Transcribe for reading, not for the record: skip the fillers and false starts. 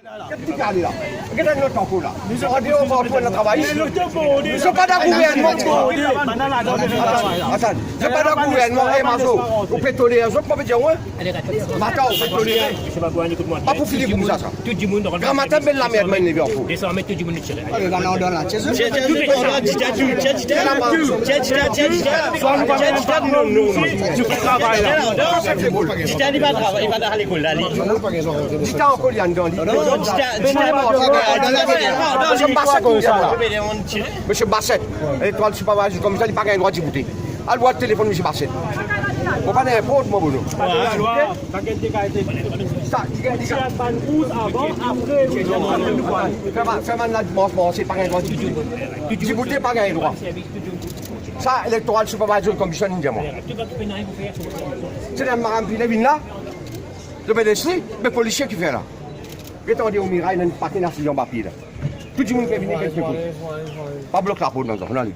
Kita no tahu lah. Dia orang pun nak travail. Kepada gouvernement. Hasan, kepada gouvernement masuk. Au pétrolier, je peux dire ouais. Matin au pétrolier. Pas pour finir comme ça. Quand matin ben la merde mais bien fou. Désormais tout le monde est là. Regarde dans la tête. Monsieur Basset, l'étoile superviseur comme ça, il n'a pas le droit d'y goûter. Elle voit le téléphone, monsieur Basset. On va pas n'importe quoi, bon. Ça, fais-moi la dimanche, c'est pas un droit d'y goûter. D'y goûter, pas un droit. Ça, l'étoile superviseur commission, il dit moi. C'est un marin qui est là. Le pédestre, le policier qui fait là. Et on dit au mirail, il y a une partie nationale papier là. Tout le monde qui est venu, pas bloquer la peau dans le